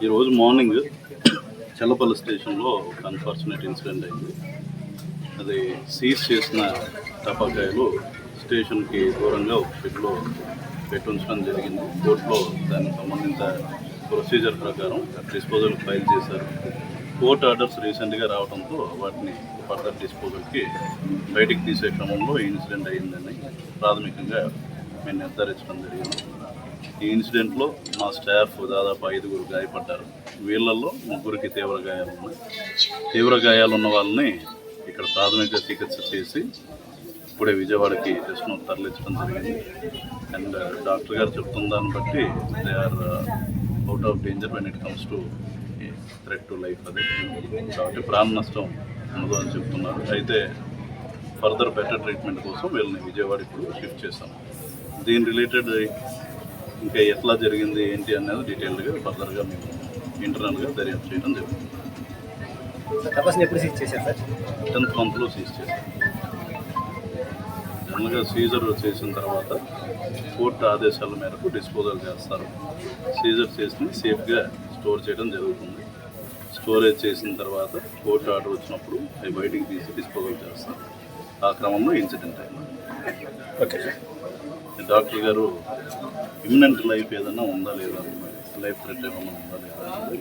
ఈరోజు మార్నింగ్ చెల్లపల్లి స్టేషన్లో ఒక అన్ఫార్చునేట్ ఇన్సిడెంట్ అయింది. అది సీజ్ చేసిన టపాకాయలు స్టేషన్కి దూరంగా ఒక షెడ్లో పెట్టి ఉంచడం జరిగింది. కోర్టులో దానికి సంబంధించిన ప్రొసీజర్ ప్రకారం డిస్పోజల్ ఫైల్ చేశారు. కోర్టు ఆర్డర్స్ రీసెంట్గా రావడంతో వాటిని ఫర్దర్ డిస్పోజల్కి బయటికి తీసే క్రమంలో ఈ ఇన్సిడెంట్ అయిందని ప్రాథమికంగా మేము నిర్ధారించడం జరిగింది. ఈ ఇన్సిడెంట్లో మా స్టాఫ్ దాదాపు 5గురు గాయపడ్డారు. వీళ్ళల్లో 3గురికి తీవ్ర గాయాలు ఉన్న వాళ్ళని ఇక్కడ ప్రాథమిక చికిత్స చేసి ఇప్పుడే విజయవాడకి టెస్ట్ను తరలించడం జరిగింది. అండ్ డాక్టర్ గారు చెప్తున్న దాన్ని బట్టి they are out of danger when it comes to threat to life. అది కాబట్టి ప్రాణ నష్టం ఉండదు అని చెప్తున్నారు. అయితే ఫర్దర్ బెటర్ ట్రీట్మెంట్ కోసం వీళ్ళని విజయవాడ ఇప్పుడు షిఫ్ట్ చేస్తాం. దీని రిలేటెడ్ ఇంకా ఎట్లా జరిగింది ఏంటి అనేది డీటెయిల్డ్గా ఫర్దర్గా మేము ఇంటర్నల్గా దర్యాప్తు చేయడం జరుగుతుంది. 10th monthలో సీజ్ చేశాం. జనరల్గా సీజర్ చేసిన తర్వాత కోర్టు ఆదేశాల మేరకు డిస్పోజల్ చేస్తారు. సీజర్ చేసి సేఫ్గా స్టోర్ చేయడం జరుగుతుంది. స్టోరేజ్ చేసిన తర్వాత కోర్టు ఆర్డర్ వచ్చినప్పుడు అవి బయటికి తీసి డిస్పోజల్ చేస్తారు. ఆ క్రమంలో ఇన్సిడెంట్ అయింది. Okay sir. డాక్టర్ గారు ఇమ్మినెంట్ లైఫ్ ఏదైనా ఉందా లేదా, లైఫ్ థ్రెట్ ఏమైనా ఉందా లేదా అనేది